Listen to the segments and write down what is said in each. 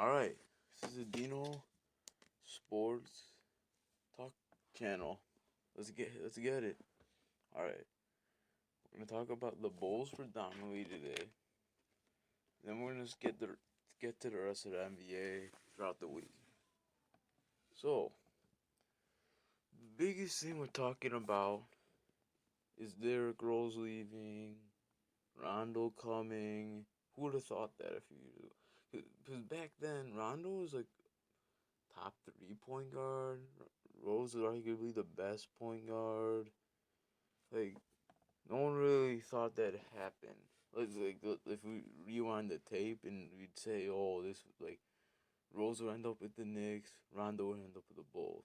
Alright, this is the Dino Sports Talk channel. Let's get it. Alright, we're gonna talk about the Bulls predominantly today. Then we're gonna get to the rest of the NBA throughout the week. So, the biggest thing we're talking about is Derrick Rose leaving, Rondo coming. Who would have thought that a few years ago? Because back then, Rondo was like top 3 point guard. Rose is arguably the best point guard. Like, no one really thought that happened. If we rewind the tape and we'd say, oh, this, like, Rose would end up with the Knicks, Rondo would end up with the Bulls.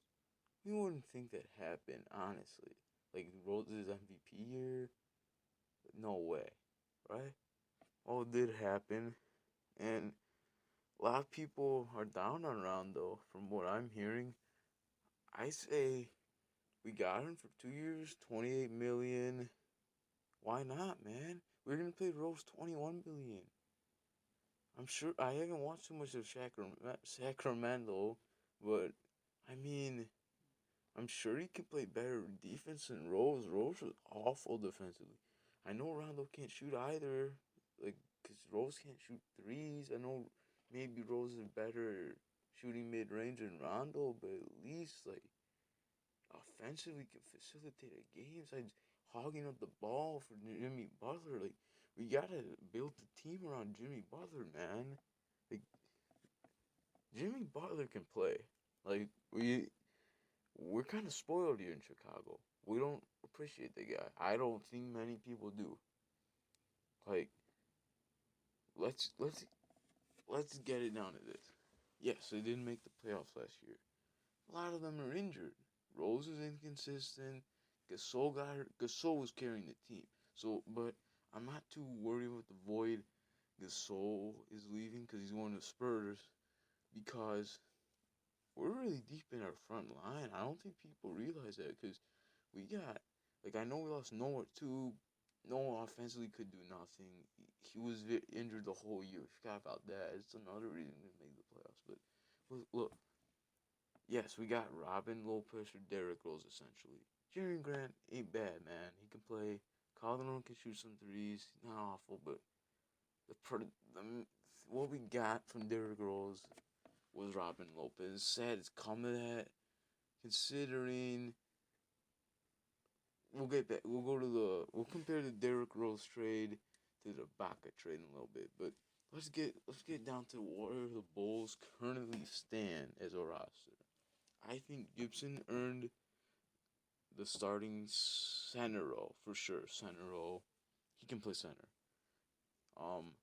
We wouldn't think that happened, honestly. Like, Rose's MVP year? No way, right? All did happen, and a lot of people are down on Rondo, from what I'm hearing. I say we got him for 2 years, 28 million. Why not, man? We're gonna pay Rose 21 billion. I'm sure I haven't watched too much of Sacramento, but I mean, I'm sure he can play better defense than Rose. Rose was awful defensively. I know Rondo can't shoot either, like, cause Rose can't shoot threes. I know maybe Rose is better shooting mid range than Rondo, but at least like offensively can facilitate a game. Besides hogging up the ball for Jimmy Butler, like, we gotta build the team around Jimmy Butler, man. Like, Jimmy Butler can play. Like, we're kind of spoiled here in Chicago. We don't appreciate the guy. I don't think many people do. Like, let's get it down to this. Yes, they didn't make the playoffs last year. A lot of them are injured. Rose is inconsistent. Gasol was carrying the team. So, but I'm not too worried about the void Gasol is leaving because he's going to Spurs, because we're really deep in our front line. I don't think people realize that, because we got, like, I know we lost Noah too. Noah offensively could do nothing. He was injured the whole year. Forgot about that. It's another reason we made the playoffs. But look, yes, we got Robin Lopez or Derrick Rose essentially. Jerry Grant ain't bad, man. He can play. Calderon can shoot some threes. Not awful, but the what we got from Derrick Rose was Robin Lopez. Sad it's come to that, considering we'll get back. We'll compare the Derrick Rose trade to the Baca trade in a little bit, but let's get down to where the Bulls currently stand as a roster. I think Gibson earned the starting center role for sure. Center role, he can play center. Um,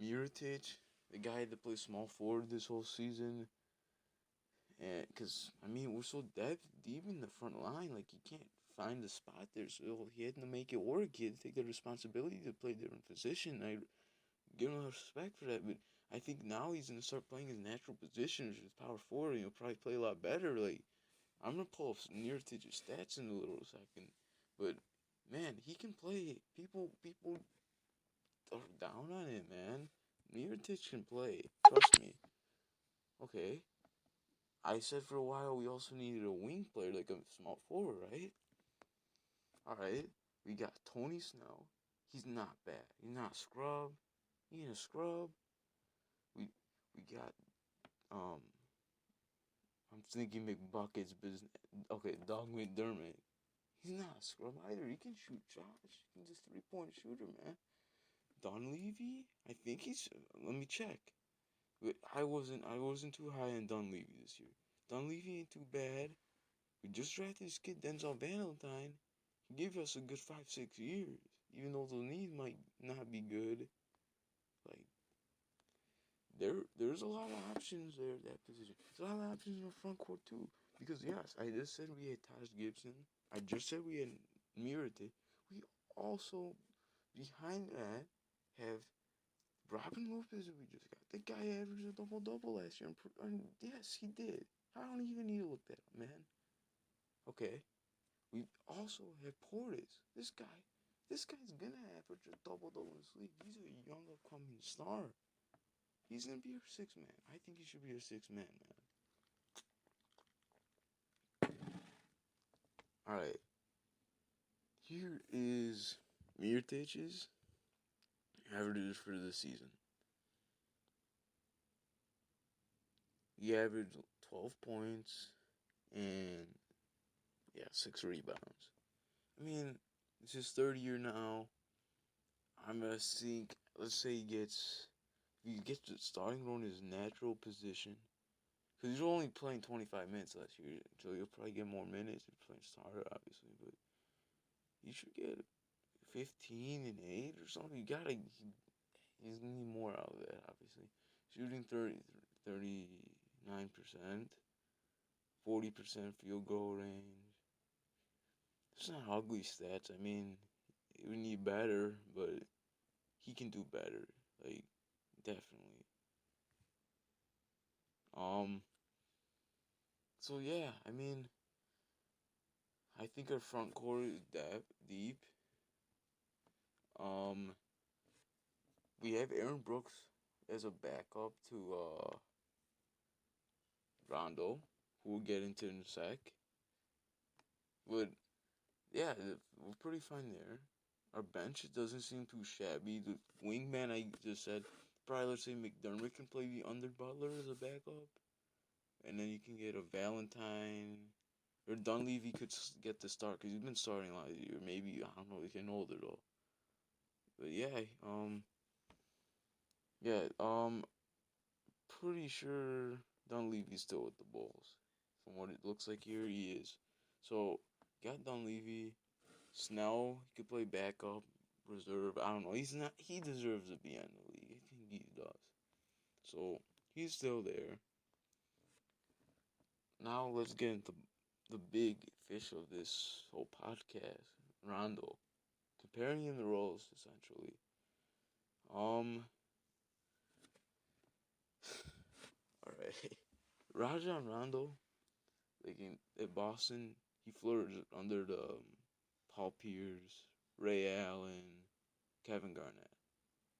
Mirotic, the guy that plays small forward this whole season, and because I mean we're so deep in the front line, like he can't find the spot there, so he had to make it work. He had to take the responsibility to play a different position. I give him respect for that, but I think now he's gonna start playing his natural position, which is power forward, and he'll probably play a lot better. Like, I'm gonna pull up Mirotic's stats in a little second, but man, he can play. People are down on him, man. Mirotic can play. Trust me. Okay. I said for a while we also needed a wing player, like a small forward, right? Alright. We got Tony Snell. He's not bad. He's not a scrub. He ain't a scrub. We we got I'm thinking McBucket's business. Okay, Doug McDermott. He's not a scrub either. He can shoot shots. He's a 3 point shooter, man. Don Levy, I think he's. Let me check. But I wasn't too high on Don Levy this year. Don Levy ain't too bad. We just drafted this kid Denzel Valentine. He gave us a good 5-6 years, even though the knees might not be good. Like, there's a lot of options there at that position. There's a lot of options in the front court too. Because yes, I just said we had Taj Gibson. I just said we had Mirotic. We also, behind that, have Robin Lopez that we just got. The guy averaged a double-double last year. And yes, he did. I don't even need to look that up, man. Okay. We also have Portis. This guy's gonna average a double-double in this league. He's a young upcoming star. He's gonna be your sixth man. I think he should be your sixth man, man. All right. Here is Mirotic's averages for the season. He averaged 12 points and 6 rebounds. I mean, it's his third year now. I'm gonna think. Let's say he gets the starting role in his natural position. Because he's only playing 25 minutes last year, so he'll probably get more minutes if he's playing starter, obviously. But he should get 15 and 8 or something. He's gonna need more out of that, obviously. Shooting 39%, 40% field goal range. It's not ugly stats. I mean, we need better, but he can do better. Like, definitely. So yeah, I mean, I think our front court is deep. We have Aaron Brooks as a backup to Rondo, who we'll get into in a sec. But yeah, we're pretty fine there. Our bench doesn't seem too shabby. The wingman I just said, probably let's say McDermott can play the under Butler as a backup, and then you can get a Valentine or Dunleavy could get the start because he's been starting a lot of the year. Maybe I don't know, he's getting older though. But pretty sure Dunleavy's still with the Bulls. From what it looks like here, he is. So got Dunleavy. Snell, he could play backup, reserve. I don't know. He's not. He deserves to be in the league. I think he does. So he's still there. Now let's get into the big fish of this whole podcast, Rondo. Comparing him the roles essentially. All right. Rajon Rondo, like at Boston, he flourished under the Paul Pierce, Ray Allen, Kevin Garnett.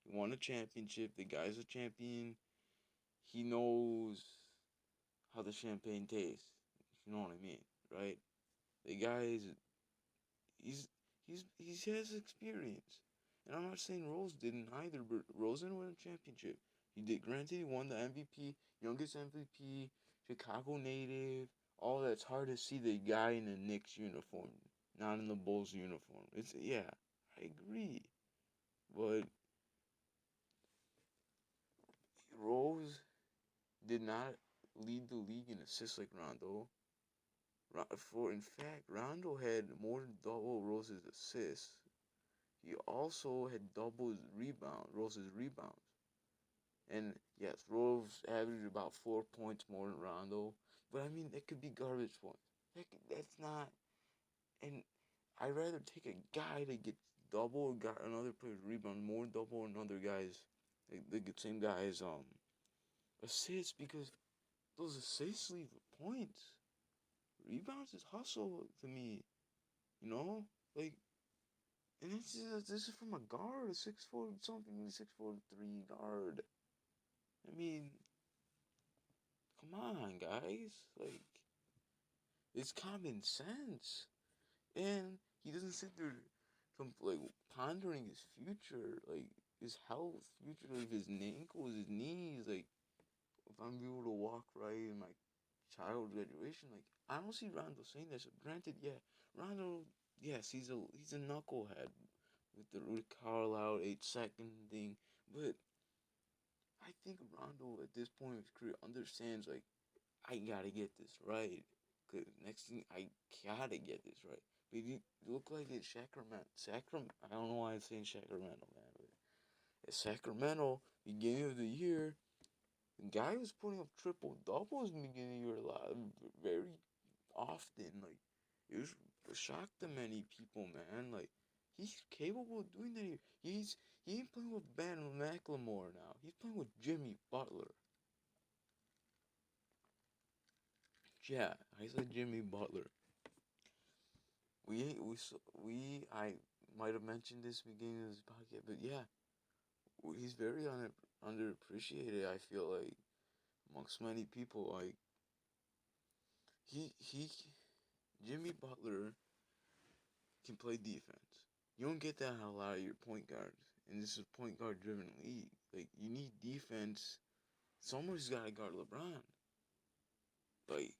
He won a championship. The guy's a champion. He knows how the champagne tastes. You know what I mean, right? The guy is he has experience. And I'm not saying Rose didn't either, but Rosen won a championship. He did. Granted, he won the MVP, youngest MVP, Chicago native. All that's hard to see the guy in the Knicks uniform, not in the Bulls uniform. I agree, but Rose did not lead the league in assists like Rondo. In fact, Rondo had more than double Rose's assists. He also had double Rose's rebounds. And yes, Rose averaged about 4 points more than Rondo. But I mean, that could be garbage points. That's not. And I'd rather take a guy that gets double another player's rebound, more double another guy's, the same guy's assists, because those assists leave points. Rebounds is hustle to me, you know, like, and this is from a guard, a 6'4" something, 6'4" guard. I mean, come on, guys, like, it's common sense, and he doesn't sit there, like, pondering his future, like his health, future of his ankles, his knees, like, if I'm able to walk right in my child graduation, like, I don't see Rondo saying this. Granted, yeah, Rondo, yes, he's a knucklehead with the Rick Carlisle 8 second thing, but I think Rondo at this point in his career understands, like, I gotta get this right. Cause next thing I gotta get this right. But you look like it's Sacramento. I don't know why I'm saying Sacramento, man. But at Sacramento, beginning of the year, the guy was putting up triple doubles in the beginning of the year a lot, very often. Like, it was shocked to many people, man. Like, he's capable of doing that here. He ain't playing with Ben McLemore now. He's playing with Jimmy Butler. Yeah, I said Jimmy Butler. I might have mentioned this beginning of this podcast, but yeah, he's very underappreciated. I feel like amongst many people, like he Jimmy Butler can play defense. You don't get that out of a lot of your point guards, and this is a point guard driven league. Like you need defense. Somebody's got to guard LeBron. Like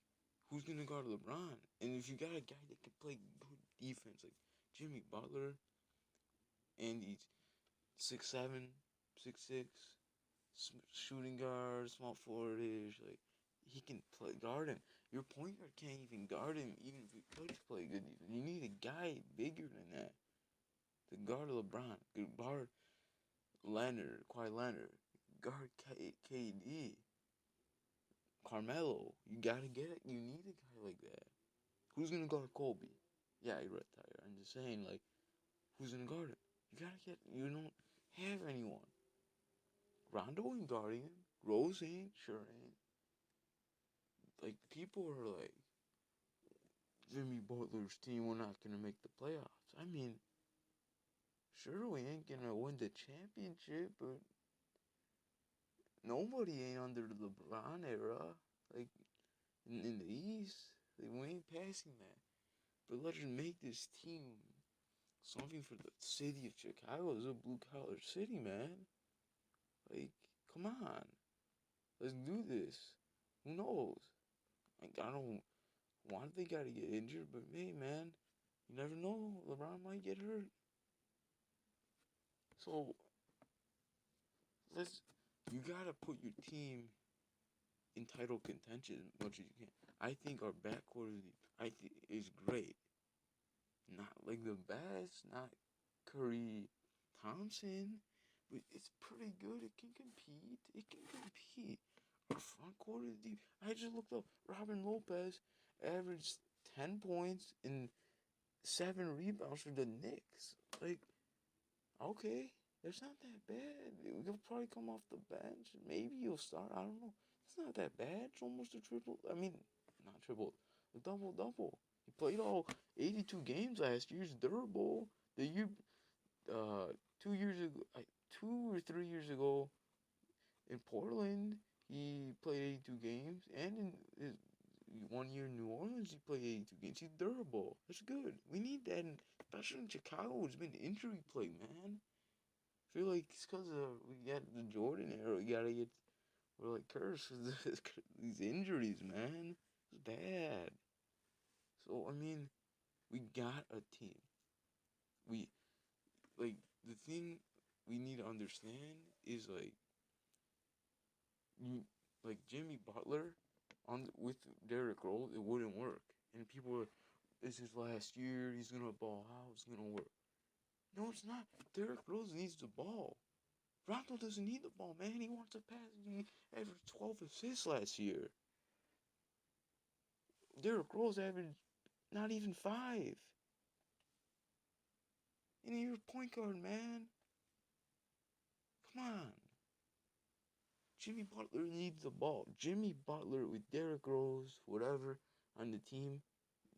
who's gonna guard LeBron? And if you got a guy that can play good defense, like Jimmy Butler, and he's 6'7", 6'6", shooting guard, small forwardish. Like he can play guard him. Your point guard can't even guard him, even if he could play good defense. You need a guy bigger than that to guard LeBron, to guard Leonard, Kawhi Leonard, guard KD, Carmelo. You gotta get it. You need a guy like that. Who's gonna guard Kobe? Yeah, he retired. I'm just saying, like, who's gonna guard him? You gotta get. You don't have anyone. Rondo ain't guarding him. Rose ain't. Sure ain't. Like people are like, Jimmy Butler's team, we're not gonna make the playoffs. I mean, sure we ain't gonna win the championship, but nobody ain't under the LeBron era. Like in the East, like, we ain't passing that. But let's just make this team something for the city of Chicago. It's a blue collar city, man. Like, come on, let's do this. Who knows? Like I don't want the guy to get injured, but hey, man, you never know. LeBron might get hurt. So let's. You gotta put your team in title contention as much as you can. I think our backcourt is great. Not like the best, not Curry, Thompson, but it's pretty good. It can compete. It can compete. Our front court is deep. I just looked up. Robin Lopez averaged 10 points and 7 rebounds for the Knicks. Like, okay, that's not that bad. He'll probably come off the bench. Maybe he'll start. I don't know. It's not that bad. It's almost a triple. I mean, not triple. A double double. He played all 82 games last year. He's durable. The year, 2 years ago, 2 or 3 years ago, in Portland, he played 82 games, and in his 1 year in New Orleans, he played 82 games. He's durable. That's good. We need that, especially in Chicago. It's been injury plague, man. I feel like it's because we got the Jordan era. We're like cursed with these injuries, man. It's bad. So I mean, we got a team. We like the thing we need to understand is like you like Jimmy Butler on with Derrick Rose, it wouldn't work. And people are, this is last year. He's gonna ball out. It's gonna work. No, it's not. Derrick Rose needs the ball. Rondo doesn't need the ball, man. He wants to pass. He averaged 12 assists last year. Derrick Rose averaged not even 5. And you're a point guard, man. Come on. Jimmy Butler needs the ball. Jimmy Butler with Derrick Rose, whatever, on the team,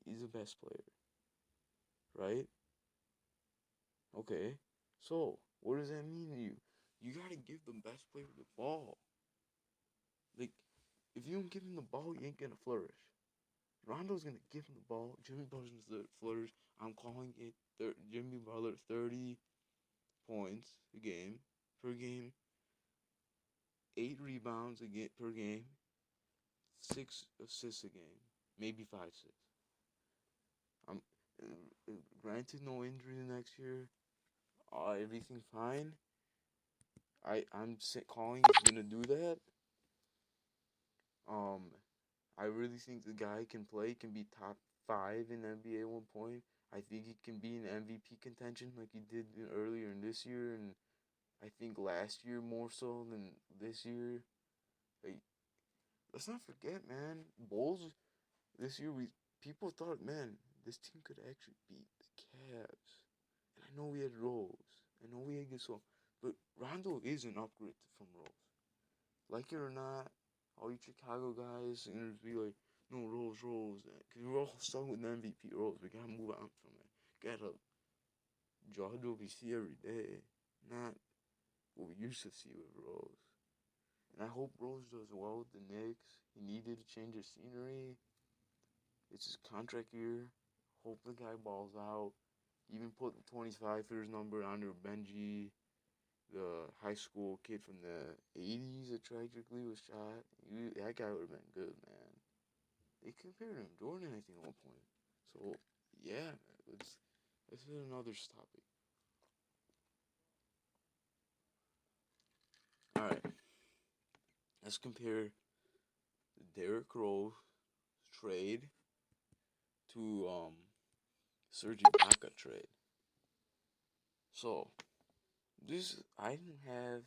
is the best player. Right? Okay. So, what does that mean to you? You gotta give the best player the ball. Like, if you don't give him the ball, you ain't gonna flourish. Rondo's gonna give him the ball. Jimmy Butler's gonna flourish. I'm calling it Jimmy Butler 30 points per game, 8 rebounds per game, 6 assists a game, maybe 5, 6. I'm granted no injuries next year. Everything fine. I'm calling he's gonna do that. I really think the guy can play, can be top 5 in the NBA at one point. I think he can be in MVP contention like he did earlier in this year, and I think last year more so than this year. Like, let's not forget, man, Bulls this year. People thought, man, this team could actually beat the Cavs. And I know we had Rose, I know we had Gasol, but Rondo is an upgrade from Rose. Like it or not, all you Chicago guys are gonna be like, no, Rose, because we're all stuck with the MVP Rose. We gotta move on from it. Gotta judge what we see every day, not what we used to see with Rose. And I hope Rose does well with the Knicks. He needed to change the scenery. It's his contract year. Hope the guy balls out. Even put the 25 for his number under Benji, the high school kid from the 80s that tragically was shot. That guy would have been good, man. They compared him to Jordan, I think, at one point. So, yeah, let's hit another topic. All right, let's compare the Derrick Rose trade to Serge Ibaka trade. So, this I didn't have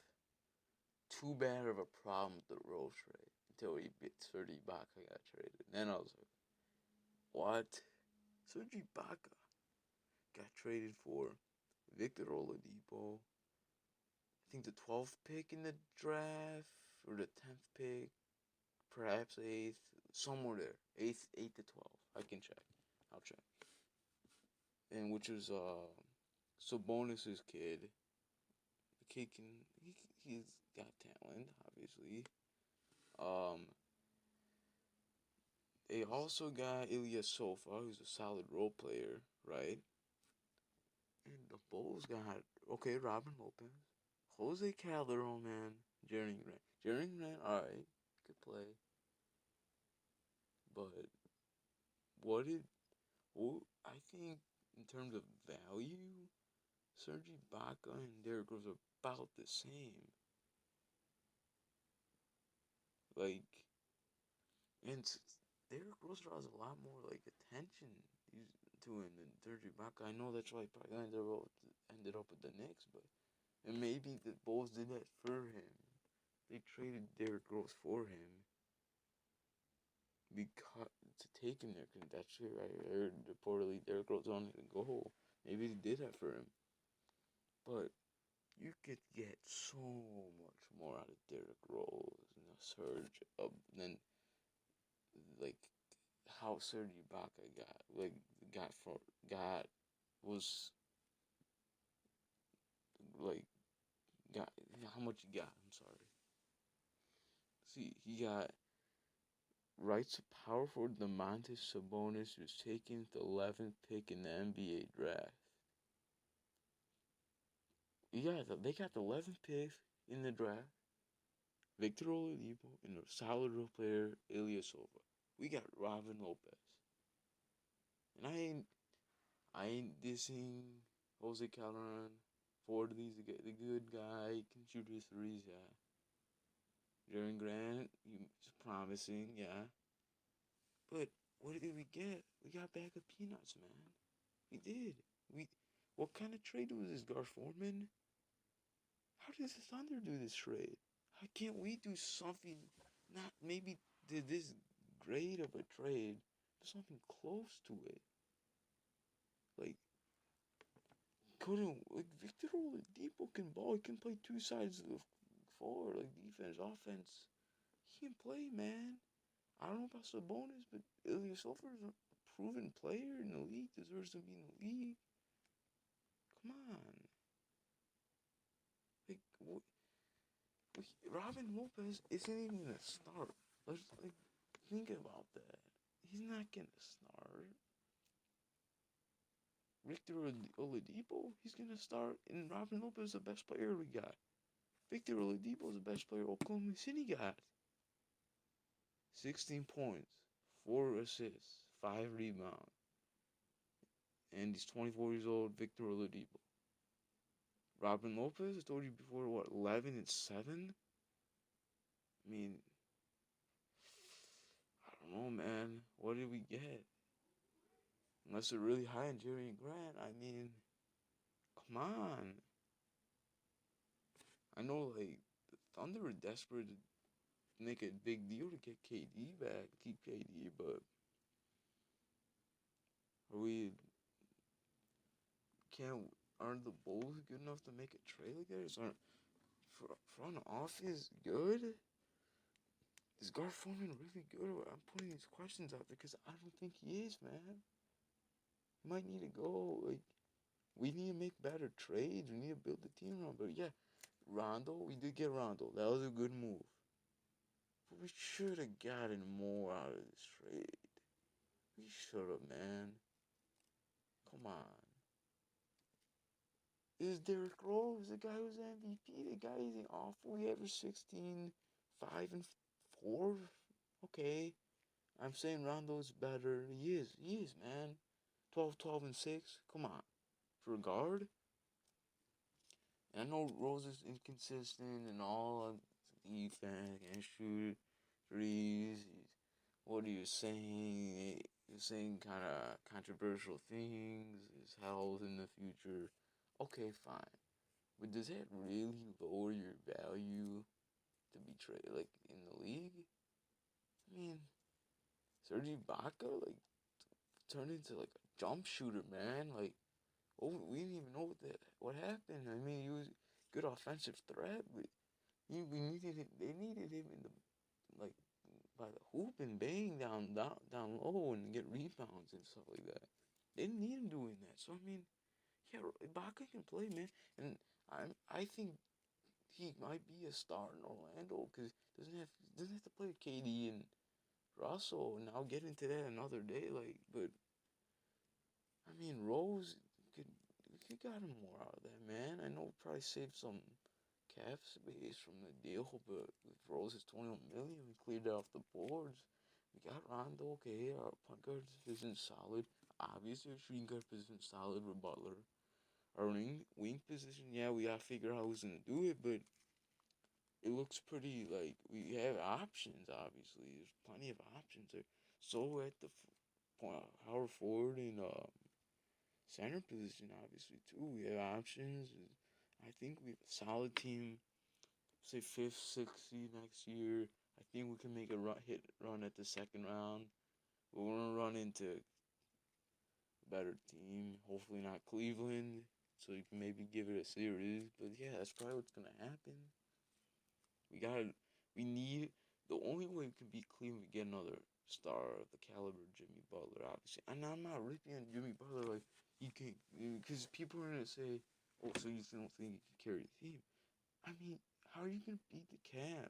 too bad of a problem with the Rose trade until Serge Ibaka got traded. And then I was like, what? Serge Ibaka got traded for Victor Oladipo. I think the 12th pick in the draft or the 10th pick, perhaps 8th, somewhere there. 8 to 12. I can check. I'll check. And which was Sabonis's kid. The kid he's got talent, obviously. They also got Ilyasova, who's a solid role player, right? And the Bulls got Robin Lopez, Jose Calderon, man, Jerry Grant. Jerry Grant, alright, could play. But I think in terms of value, Serge Ibaka and Derrick Rose are about the same. Like, and Derrick Rose draws a lot more like attention to him than Serge Ibaka. I know that's why he probably ended up with the Knicks, but and maybe the Bulls did that for him. They traded Derrick Rose for him because to take him there. Cause that's it. I heard reportedly Derrick Rose wanted to go. Maybe they did that for him, but you could get so much more out of Derrick Rose and a Serge than like how Serge Ibaka got was like got how much he got. I'm sorry. See, he got rights to power forward Domantas Sabonis, who's taken the 11th pick in the NBA draft. Yeah, they got the 11th pick in the draft. Victor Oladipo and a solid role player, Ilyasova. We got Robin Lopez. And I ain't dissing Jose Calderon. He's the good guy. He can shoot his threes, yeah. Jerry Grant, he's promising, yeah. But what did we get? We got a bag of peanuts, man. We did. What kind of trade was this, Gar Forman? How does the Thunder do this trade? How can't we do something? Not maybe did this great of a trade, but something close to it. Like Victor Oladipo can ball. He can play two sides of the floor, like defense, offense. He can play, man. I don't know about Sabonis, but Ilyasova is a proven player in the league. Deserves to be in the league. Come on. Like, Robin Lopez isn't even gonna start. Let's think about that. He's not gonna start. Victor Oladipo, he's gonna start, and Robin Lopez is the best player we got. Victor Oladipo is the best player Oklahoma City got. 16 points, 4 assists, 5 rebounds, and he's 24 years old. Victor Oladipo. Robin Lopez, I told you before, 11 and 7? I mean, I don't know, man. What did we get? Unless they're really high on Jerry Grant, I mean, come on. I know, like, the Thunder were desperate to make a big deal to get KD back, keep KD, but aren't the Bulls good enough to make a trade like that? Aren't front office good? Is Gar Forman really good? I'm putting these questions out there because I don't think he is, man. He might need to go. Like, we need to make better trades. We need to build the team around. But yeah, Rondo, we did get Rondo. That was a good move. We should have gotten more out of this trade. We should have, man. Come on. Is Derrick Rose the guy who's MVP? The guy isn't awful. He averaged 16, 5, and 4. Okay. I'm saying Rondo's better. He is, man. 12, 12, and 6. Come on. For a guard? And I know Rose is inconsistent and all defense and shoot threes. What are you saying? He's saying kind of controversial things. His health in the future. Okay, fine. But does that really lower your value to be traded like in the league? I mean, Serge Ibaka like turned into like a jump shooter, man. Like, oh, we didn't even know what happened. I mean, he was a good offensive threat, but we needed him. They needed him in the like by the hoop and bang down low and get rebounds and stuff like that. They didn't need him doing that. So I mean, yeah, Ibaka can play, man, and I think he might be a star in Orlando because doesn't have to play with KD and Russell. And I'll get into that another day. Like, but I mean, Rose could we could got him more out of that, man. I know probably saved some cap space from the deal, but with Rose's 21 million, we cleared it off the boards. We got Rondo, okay, our point guard position solid. Obviously, our shooting guard position solid with Butler. Our wing position, yeah, we gotta figure out who's gonna do it, but it looks pretty like we have options. Obviously, there's plenty of options there. So at the point, power forward and center position, obviously too, we have options. I think we have a solid team. Say fifth, sixth seed next year. I think we can make a run at the second round. We're gonna run into a better team. Hopefully not Cleveland, so you can maybe give it a series. But yeah, that's probably what's gonna happen. We need the only way we can beat Cleveland. We get another star of the caliber of Jimmy Butler, obviously. And I'm not ripping on Jimmy Butler like he can, because people are gonna say, "Oh, so you don't think he can carry the team?" I mean, how are you gonna beat the Cavs?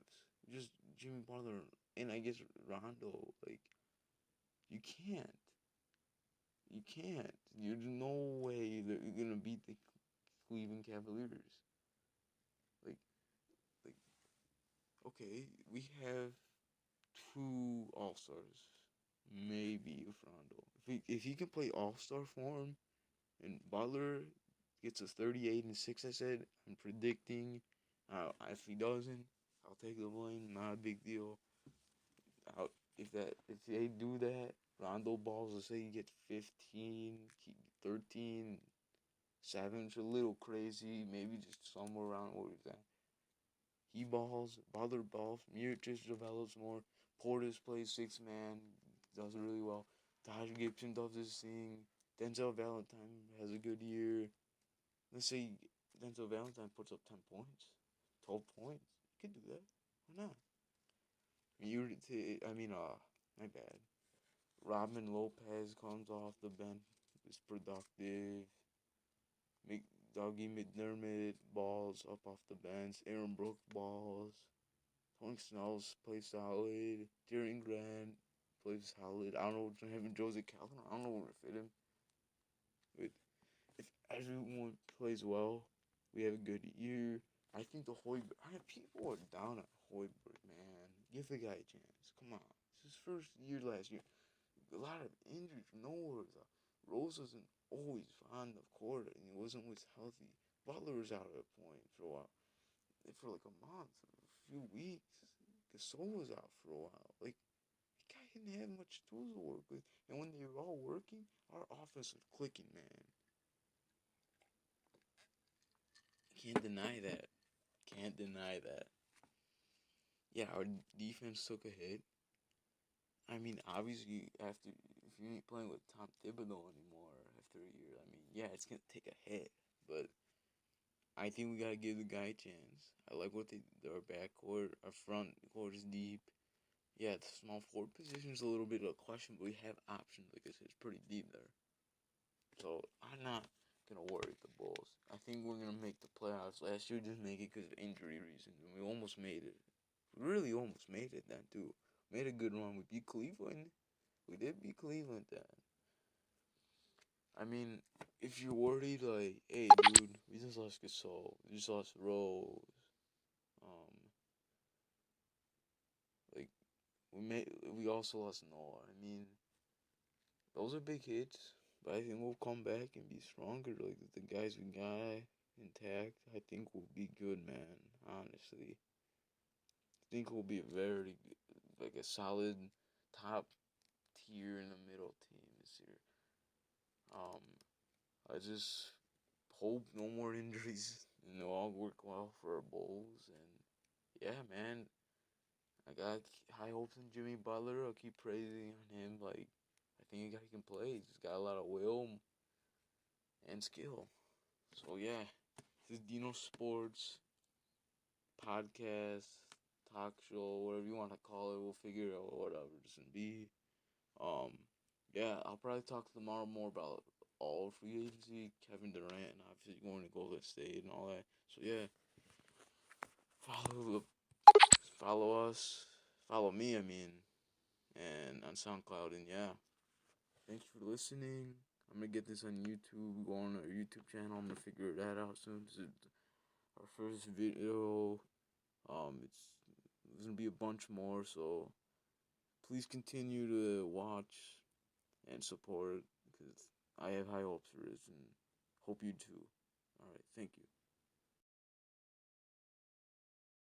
Just Jimmy Butler and I guess Rondo. Like, you can't. You can't. There's no way that you're gonna beat the Cleveland Cavaliers. Like, like, okay, we have two All Stars, maybe with Rondo. If he can play All Star form, and Butler gets a 38 and 6, I said I'm predicting. If he doesn't, I'll take the blame. Not a big deal. If they do that, Rondo balls, let's say he gets 15, 13, 7, it's a little crazy, maybe just somewhere around what he's at. He balls, Butler balls, Mirotic develops more, Portis plays 6-man, does really well, Taj Gibson does his thing, Denzel Valentine has a good year. Let's say Denzel Valentine puts up 10 points, 12 points. You could do that. Why not? My bad. Robin Lopez comes off the bench, is productive. Dougie McDermott balls up off the bench. Aaron Brooks balls. Tony Snell's plays solid. Darian Grant plays solid. I don't know what's having Joseph Calvin. I don't know where to fit him. But if everyone plays well, we have a good year. I think people are down at Hoiberg, man. Give the guy a chance. Come on. It's his first year last year. A lot of injuries from nowhere. Rose wasn't always on the court and he wasn't always healthy. Butler was out at a point for a while. For like a month, a few weeks. Gasol was out for a while. Like, the guy didn't have much tools to work with. And when they were all working, our offense was clicking, man. Can't deny that. Can't deny that. Yeah, our defense took a hit. I mean, obviously, if you ain't playing with Tom Thibodeau anymore after a year, I mean, yeah, it's gonna take a hit, but I think we gotta give the guy a chance. I like what our backcourt, our front court is deep. Yeah, the small forward position is a little bit of a question, but we have options. Like I said, it's pretty deep there. So I'm not gonna worry the Bulls. I think we're gonna make the playoffs. Last year, we didn't make it because of injury reasons, and we almost made it. We really almost made it then too. Made a good run. We beat Cleveland. We did beat Cleveland then. I mean, if you're worried, like, hey, dude, we just lost Gasol, we just lost Rose, um, like, we also lost Noah. I mean, those are big hits, but I think we'll come back and be stronger. Like, the guys we got intact, I think we'll be good, man. Honestly, I think we'll be like a solid top tier in the middle team this year. Um, I just hope no more injuries and it'll all work well for our Bulls. And yeah, man, I got high hopes in Jimmy Butler. I'll keep praising on him. Like, I think he can play. He's just got a lot of will and skill. So yeah, this is Dino Sports podcast, talk show, whatever you want to call it. We'll figure it out whatever it's gonna be. Um, yeah, I'll probably talk tomorrow more about all free agency, Kevin Durant, and obviously going to Golden State and all that. So yeah, follow follow us, follow me. I mean, and on SoundCloud, and yeah, thank you for listening. I'm gonna get this on YouTube. Go on our YouTube channel. I'm gonna figure that out soon. This is our first video. There's gonna be a bunch more, so please continue to watch and support because I have high hopes for this and hope you too. All right, thank you.